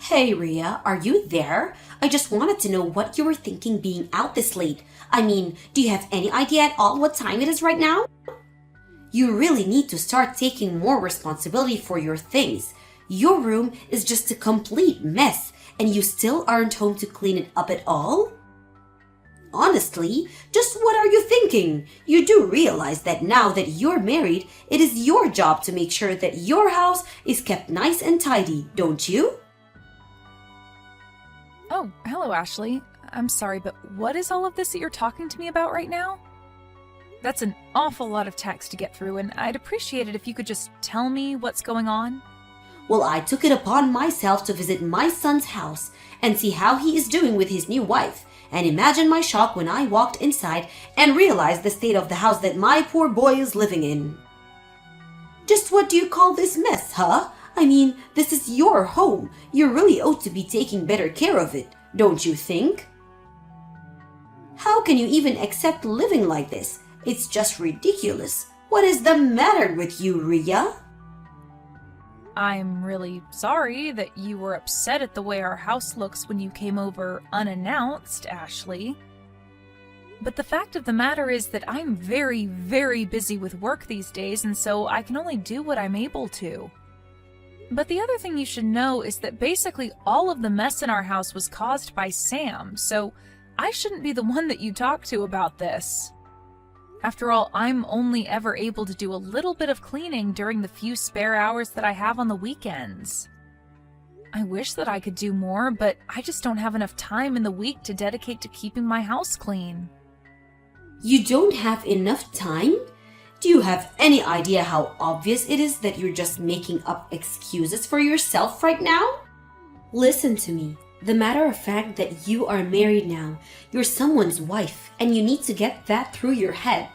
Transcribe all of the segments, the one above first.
Hey Ria, are you there? I just wanted to know what you were thinking being out this late. I mean, do you have any idea at all what time it is right now? You really need to start taking more responsibility for your things. Your room is just a complete mess, and you still aren't home to clean it up at all? Honestly, just what are you thinking? You do realize that now that you're married, it is your job to make sure that your house is kept nice and tidy, don't you? Oh, hello, Ashley. I'm sorry, but what is all of this that you're talking to me about right now? That's an awful lot of text to get through, and I'd appreciate it if you could just tell me what's going on. Well, I took it upon myself to visit my son's house and see how he is doing with his new wife. And imagine my shock when I walked inside and realized the state of the house that my poor boy is living in. Just what do you call this mess, huh? I mean, this is your home. You really ought to be taking better care of it, don't you think? How can you even accept living like this? It's just ridiculous. What is the matter with you, Ria? I'm really sorry that you were upset at the way our house looks when you came over unannounced, Ashley. But the fact of the matter is that I'm very, very busy with work these days, and so I can only do what I'm able to. But the other thing you should know is that basically all of the mess in our house was caused by Sam, so I shouldn't be the one that you talk to about this. After all, I'm only ever able to do a little bit of cleaning during the few spare hours that I have on the weekends. I wish that I could do more, but I just don't have enough time in the week to dedicate to keeping my house clean. You don't have enough time? Do you have any idea how obvious it is that you're just making up excuses for yourself right now? Listen to me. The matter of fact that you are married now, you're someone's wife, and you need to get that through your head.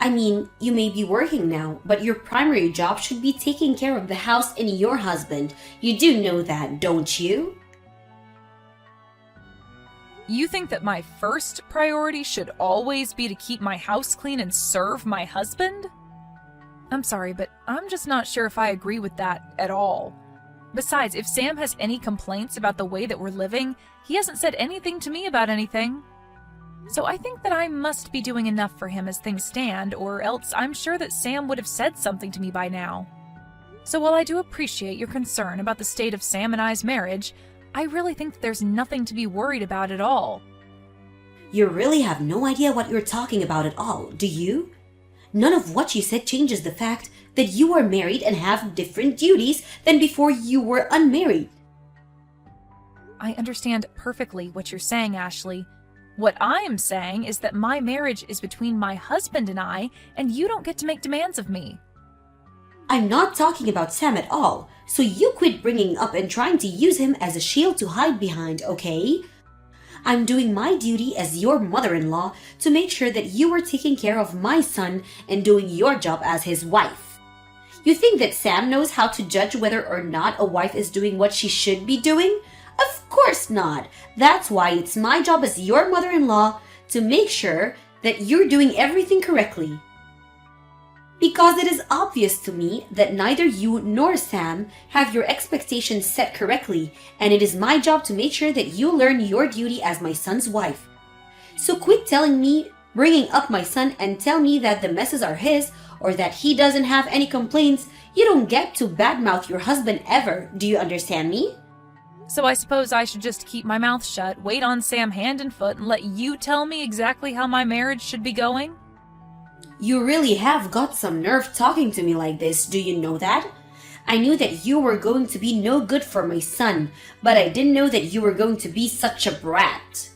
I mean, you may be working now, but your primary job should be taking care of the house and your husband. You do know that, don't you? You think that my first priority should always be to keep my house clean and serve my husband? I'm sorry, but I'm just not sure if I agree with that at all. Besides, if Sam has any complaints about the way that we're living, he hasn't said anything to me about anything. So I think that I must be doing enough for him as things stand, or else I'm sure that Sam would have said something to me by now. So while I do appreciate your concern about the state of Sam and I's marriage, I really think that there's nothing to be worried about at all. You really have no idea what you're talking about at all, do you? None of what you said changes the fact that you are married and have different duties than before you were unmarried. I understand perfectly what you're saying, Ashley. What I am saying is that my marriage is between my husband and you don't get to make demands of me. I'm not talking about Sam at all, so you quit bringing up and trying to use him as a shield to hide behind, okay? I'm doing my duty as your mother-in-law to make sure that you are taking care of my son and doing your job as his wife. You think that Sam knows how to judge whether or not a wife is doing what she should be doing? Of course not. That's why it's my job as your mother-in-law to make sure that you're doing everything correctly. Because it is obvious to me that neither you nor Sam have your expectations set correctly, and it is my job to make sure that you learn your duty as my son's wife. So quit telling me, bringing up my son, and tell me that the messes are his or that he doesn't have any complaints. You don't get to badmouth your husband ever. Do you understand me? So I suppose I should just keep my mouth shut, wait on Sam hand and foot, and let you tell me exactly how my marriage should be going? You really have got some nerve talking to me like this, do you know that? I knew that you were going to be no good for my son, but I didn't know that you were going to be such a brat.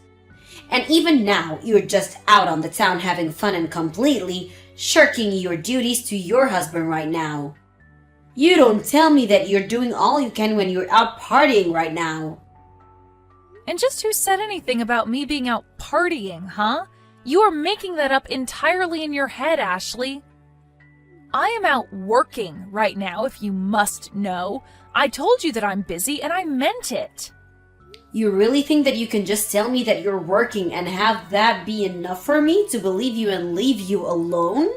And even now, you're just out on the town having fun and completely shirking your duties to your husband right now. You don't tell me that you're doing all you can when you're out partying right now. And just who said anything about me being out partying, huh? You are making that up entirely in your head, Ashley. I am out working right now, if you must know. I told you that I'm busy, and I meant it. You really think that you can just tell me that you're working and have that be enough for me to believe you and leave you alone?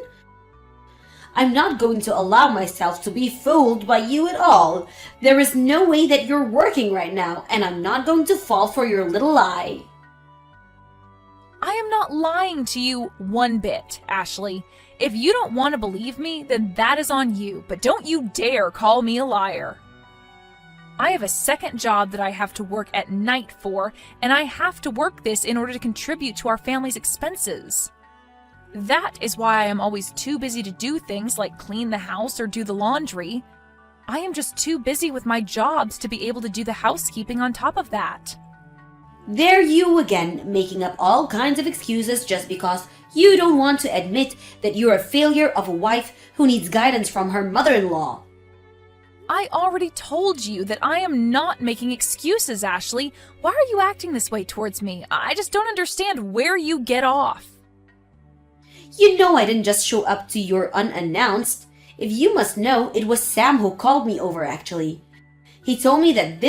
I'm not going to allow myself to be fooled by you at all. There is no way that you're working right now, and I'm not going to fall for your little lie. I am not lying to you one bit, Ashley. If you don't want to believe me, then that is on you, but don't you dare call me a liar. I have a second job that I have to work at night for, and I have to work this in order to contribute to our family's expenses. That is why I am always too busy to do things like clean the house or do the laundry. I am just too busy with my jobs to be able to do the housekeeping on top of that. There you again, making up all kinds of excuses just because you don't want to admit that you're a failure of a wife who needs guidance from her mother-in-law. I already told you that I am not making excuses, Ashley. Why are you acting this way towards me? I just don't understand where you get off. You know I didn't just show up to your unannounced. If you must know, it was Sam who called me over actually. He told me that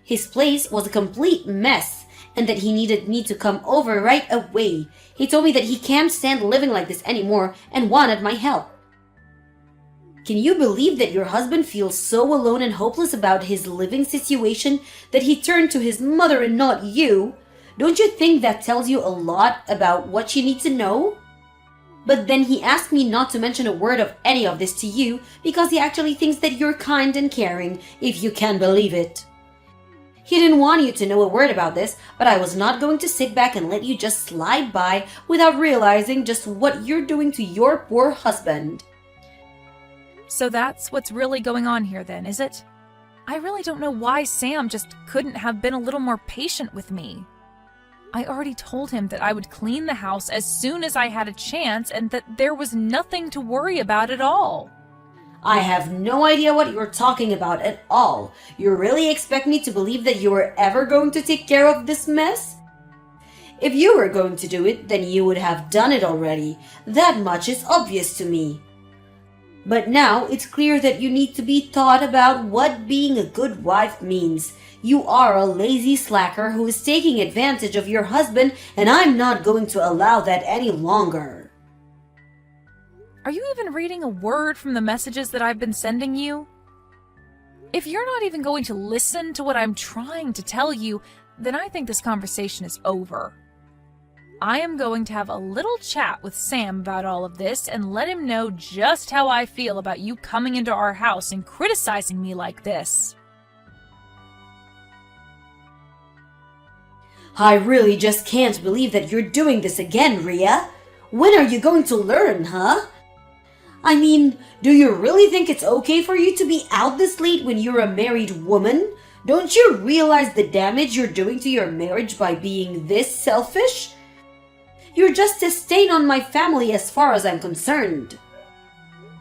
his place was a complete mess and that he needed me to come over right away. He told me that he can't stand living like this anymore and wanted my help. Can you believe that your husband feels so alone and hopeless about his living situation that he turned to his mother and not you? Don't you think that tells you a lot about what you need to know? But then he asked me not to mention a word of any of this to you because he actually thinks that you're kind and caring, if you can believe it. He didn't want you to know a word about this, but I was not going to sit back and let you just slide by without realizing just what you're doing to your poor husband. So that's what's really going on here then, is it? I really don't know why Sam just couldn't have been a little more patient with me. I already told him that I would clean the house as soon as I had a chance and that there was nothing to worry about at all. I have no idea what you're talking about at all. You really expect me to believe that you were ever going to take care of this mess? If you were going to do it, then you would have done it already. That much is obvious to me. But now it's clear that you need to be taught about what being a good wife means. You are a lazy slacker who is taking advantage of your husband, and I'm not going to allow that any longer. Are you even reading a word from the messages that I've been sending you? If you're not even going to listen to what I'm trying to tell you, then I think this conversation is over. I am going to have a little chat with Sam about all of this and let him know just how I feel about you coming into our house and criticizing me like this. I really just can't believe that you're doing this again, Rhea. When are you going to learn, huh? I mean, do you really think it's okay for you to be out this late when you're a married woman? Don't you realize the damage you're doing to your marriage by being this selfish? You're just a stain on my family as far as I'm concerned.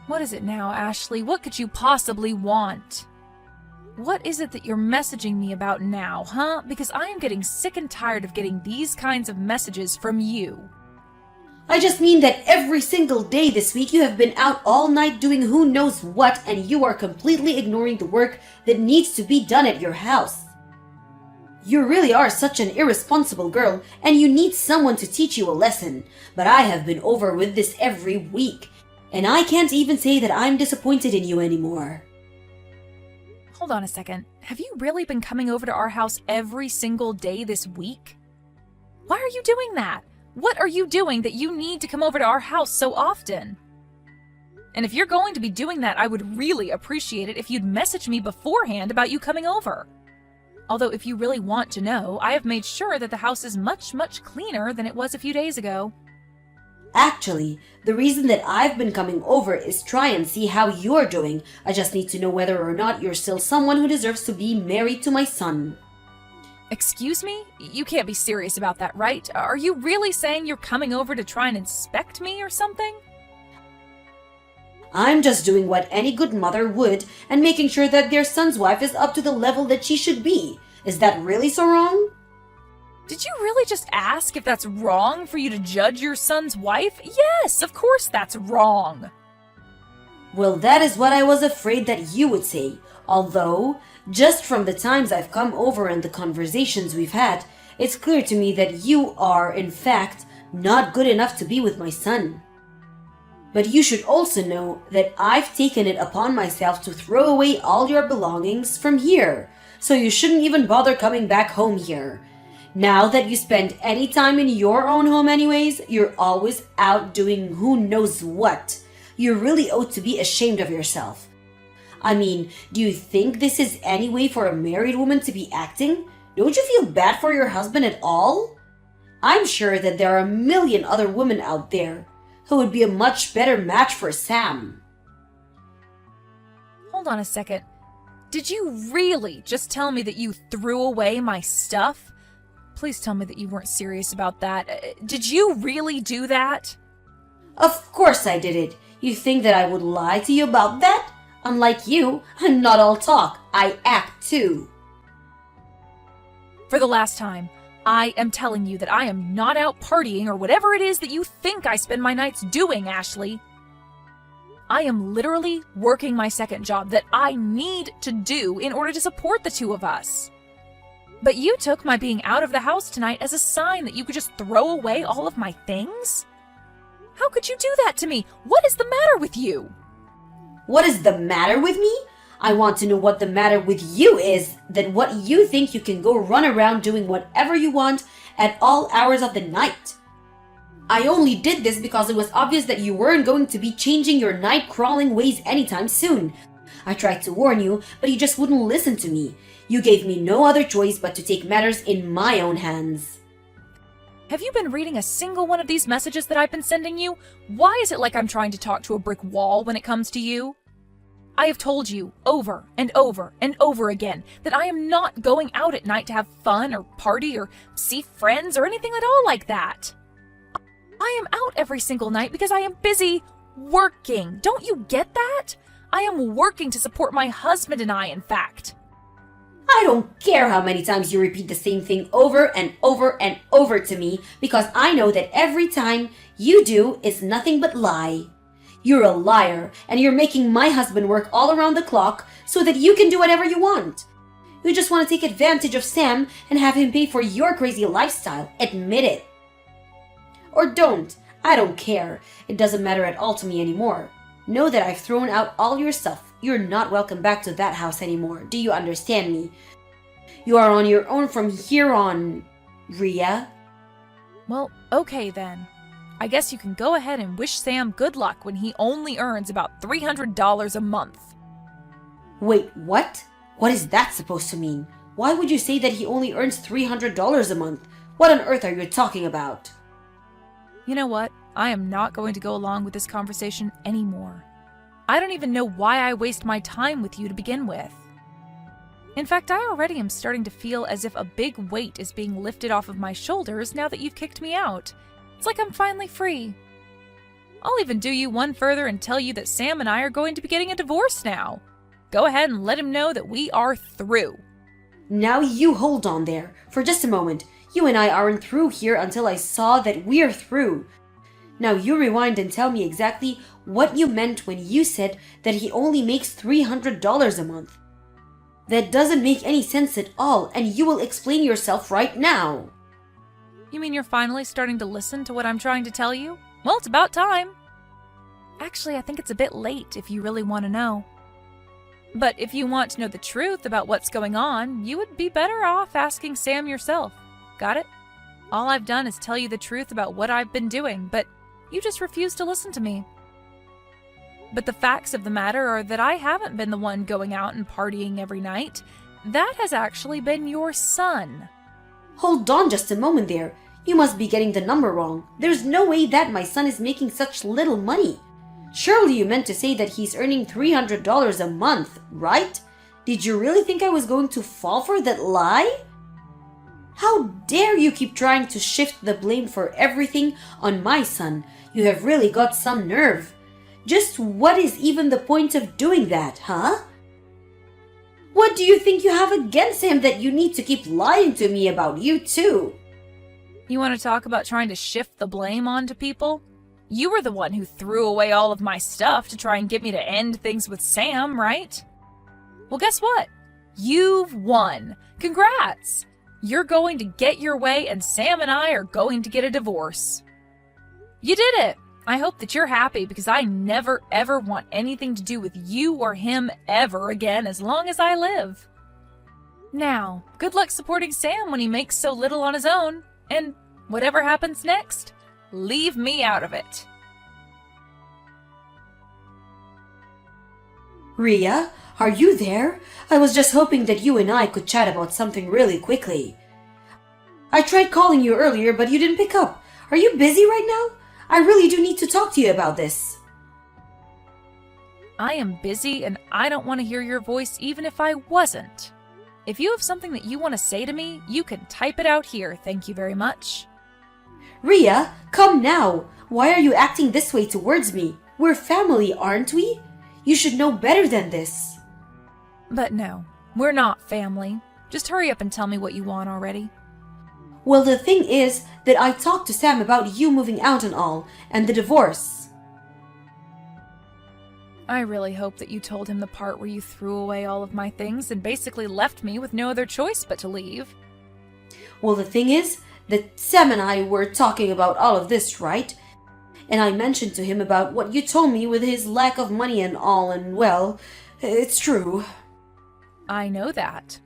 What is it now, Ashley? What could you possibly want? What is it that you're messaging me about now, huh? Because I am getting sick and tired of getting these kinds of messages from you. I just mean that every single day this week you have been out all night doing who knows what, and you are completely ignoring the work that needs to be done at your house. You really are such an irresponsible girl, and you need someone to teach you a lesson. But I have been over with this every week, and I can't even say that I'm disappointed in you anymore. Hold on a second. Have you really been coming over to our house every single day this week? Why are you doing that? What are you doing that you need to come over to our house so often? And if you're going to be doing that, I would really appreciate it if you'd message me beforehand about you coming over. Although if you really want to know, I have made sure that the house is much, much cleaner than it was a few days ago. Actually, the reason that I've been coming over is try and see how you're doing. I just need to know whether or not you're still someone who deserves to be married to my son. Excuse me? You can't be serious about that, right? Are you really saying you're coming over to try and inspect me or something? I'm just doing what any good mother would and making sure that their son's wife is up to the level that she should be. Is that really so wrong? Did you really just ask if that's wrong for you to judge your son's wife? Yes, of course that's wrong. Well, that is what I was afraid that you would say. Although, just from the times I've come over and the conversations we've had, it's clear to me that you are, in fact, not good enough to be with my son. But you should also know that I've taken it upon myself to throw away all your belongings from here, so you shouldn't even bother coming back home here. Now that you spend any time in your own home anyways, you're always out doing who knows what. You really ought to be ashamed of yourself. I mean, do you think this is any way for a married woman to be acting? Don't you feel bad for your husband at all? I'm sure that there are a million other women out there who would be a much better match for Sam. Hold on a second. Did you really just tell me that you threw away my stuff? Please tell me that you weren't serious about that. Did you really do that? Of course I did it. You think that I would lie to you about that? Unlike you, I'm not all talk. I act too. For the last time, I am telling you that I am not out partying or whatever it is that you think I spend my nights doing, Ashley. I am literally working my second job that I need to do in order to support the two of us. But you took my being out of the house tonight as a sign that you could just throw away all of my things? How could you do that to me? What is the matter with you? What is the matter with me? I want to know what the matter with you is, that what you think you can go run around doing whatever you want at all hours of the night. I only did this because it was obvious that you weren't going to be changing your night-crawling ways anytime soon. I tried to warn you, but you just wouldn't listen to me. You gave me no other choice but to take matters in my own hands. Have you been reading a single one of these messages that I've been sending you? Why is it like I'm trying to talk to a brick wall when it comes to you? I have told you over and over and over again that I am not going out at night to have fun or party or see friends or anything at all like that. I am out every single night because I am busy working. Don't you get that? I am working to support my husband and I, in fact. I don't care how many times you repeat the same thing over and over and over to me, because I know that every time you do is nothing but lie. You're a liar, and you're making my husband work all around the clock so that you can do whatever you want. You just want to take advantage of Sam and have him pay for your crazy lifestyle. Admit it. Or don't. I don't care. It doesn't matter at all to me anymore. Know that I've thrown out all your stuff. You're not welcome back to that house anymore. Do you understand me? You are on your own from here on, Ria. Well, okay then. I guess you can go ahead and wish Sam good luck when he only earns about $300 a month. Wait, what? What is that supposed to mean? Why would you say that he only earns $300 a month? What on earth are you talking about? You know what? I am not going to go along with this conversation anymore. I don't even know why I waste my time with you to begin with. In fact, I already am starting to feel as if a big weight is being lifted off of my shoulders now that you've kicked me out. It's like I'm finally free. I'll even do you one further and tell you that Sam and I are going to be getting a divorce now. Go ahead and let him know that we are through. Now you hold on there. For just a moment. You and I aren't through here until I saw that we're through. Now you rewind and tell me exactly what you meant when you said that he only makes $300 a month. That doesn't make any sense at all, and you will explain yourself right now. You mean you're finally starting to listen to what I'm trying to tell you? Well, it's about time. Actually, I think it's a bit late if you really want to know. But if you want to know the truth about what's going on, you would be better off asking Sam yourself. Got it? All I've done is tell you the truth about what I've been doing, but you just refuse to listen to me. But the facts of the matter are that I haven't been the one going out and partying every night. That has actually been your son. Hold on just a moment there. You must be getting the number wrong. There's no way that my son is making such little money. Surely you meant to say that he's earning $300 a month, right? Did you really think I was going to fall for that lie? How dare you keep trying to shift the blame for everything on my son? You have really got some nerve. Just what is even the point of doing that, huh? What do you think you have against him that you need to keep lying to me about you too? You want to talk about trying to shift the blame onto people? You were the one who threw away all of my stuff to try and get me to end things with Sam, right? Well, guess what? You've won. Congrats! You're going to get your way and Sam and I are going to get a divorce. You did it! I hope that you're happy because I never ever want anything to do with you or him ever again as long as I live. Now, good luck supporting Sam when he makes so little on his own, and whatever happens next, leave me out of it. Ria, are you there? I was just hoping that you and I could chat about something really quickly. I tried calling you earlier, but you didn't pick up. Are you busy right now? I really do need to talk to you about this. I am busy and I don't want to hear your voice even if I wasn't. If you have something that you want to say to me, you can type it out here, thank you very much. Ria, come now. Why are you acting this way towards me? We're family, aren't we? You should know better than this. But no, we're not family. Just hurry up and tell me what you want already. Well, the thing is that I talked to Sam about you moving out and all, and the divorce. I really hope that you told him the part where you threw away all of my things and basically left me with no other choice but to leave. Well, the thing is that Sam and I were talking about all of this, right? And I mentioned to him about what you told me with his lack of money and all, and well, it's true. I know that.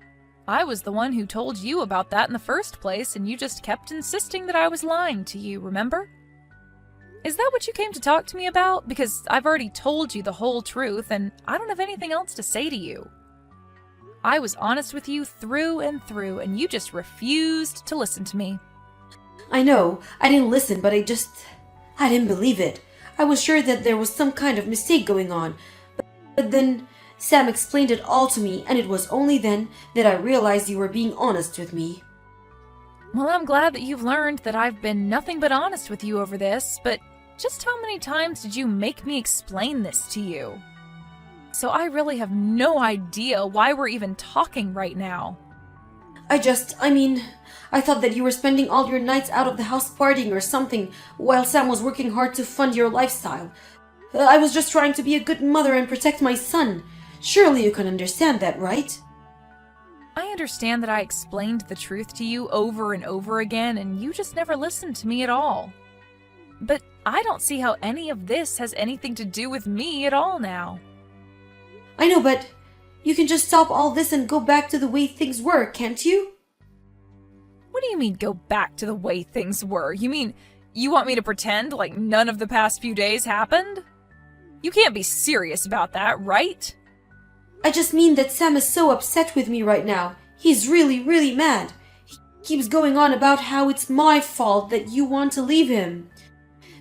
I was the one who told you about that in the first place, and you just kept insisting that I was lying to you, remember? Is that what you came to talk to me about? Because I've already told you the whole truth, and I don't have anything else to say to you. I was honest with you through and through, and you just refused to listen to me. I know, I didn't listen, but I didn't believe it. I was sure that there was some kind of mistake going on, but then Sam explained it all to me, and it was only then that I realized you were being honest with me. Well, I'm glad that you've learned that I've been nothing but honest with you over this, but just how many times did you make me explain this to you? So I really have no idea why we're even talking right now. I thought that you were spending all your nights out of the house partying or something, while Sam was working hard to fund your lifestyle. I was just trying to be a good mother and protect my son. Surely you can understand that, right? I understand that I explained the truth to you over and over again, and you just never listened to me at all. But I don't see how any of this has anything to do with me at all now. I know, but you can just stop all this and go back to the way things were, can't you? What do you mean, go back to the way things were? You mean you want me to pretend like none of the past few days happened? You can't be serious about that, right? I just mean that Sam is so upset with me right now. He's really, really mad. He keeps going on about how it's my fault that you want to leave him.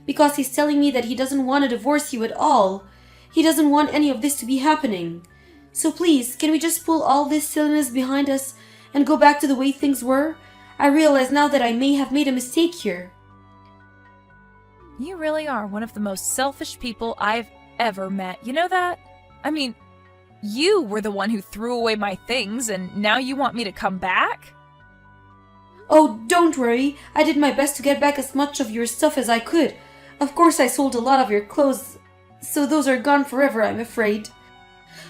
Because he's telling me that he doesn't want to divorce you at all. He doesn't want any of this to be happening. So please, can we just pull all this silliness behind us and go back to the way things were? I realize now that I may have made a mistake here. You really are one of the most selfish people I've ever met. You know that? I mean, you were the one who threw away my things, and now you want me to come back? Oh, don't worry. I did my best to get back as much of your stuff as I could. Of course, I sold a lot of your clothes, so those are gone forever, I'm afraid.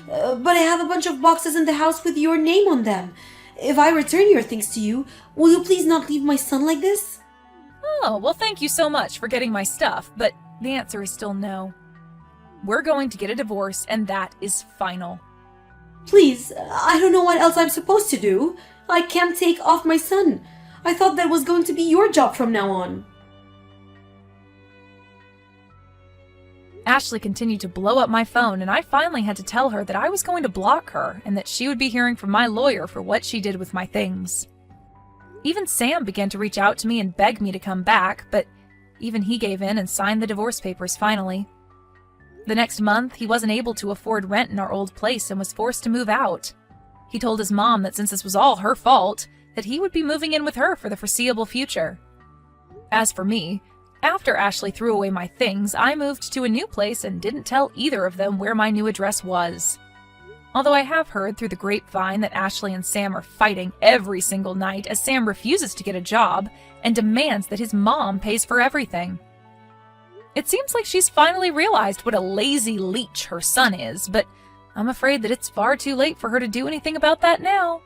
But I have a bunch of boxes in the house with your name on them. If I return your things to you, will you please not leave my son like this? Oh, well, thank you so much for getting my stuff, but the answer is still no. We're going to get a divorce, and that is final. Please, I don't know what else I'm supposed to do. I can't take off my son. I thought that was going to be your job from now on. Ashley continued to blow up my phone, and I finally had to tell her that I was going to block her and that she would be hearing from my lawyer for what she did with my things. Even Sam began to reach out to me and beg me to come back, but even he gave in and signed the divorce papers finally. The next month, he wasn't able to afford rent in our old place and was forced to move out. He told his mom that since this was all her fault, that he would be moving in with her for the foreseeable future. As for me, after Ashley threw away my things, I moved to a new place and didn't tell either of them where my new address was. Although I have heard through the grapevine that Ashley and Sam are fighting every single night as Sam refuses to get a job and demands that his mom pays for everything. It seems like she's finally realized what a lazy leech her son is, but I'm afraid that it's far too late for her to do anything about that now.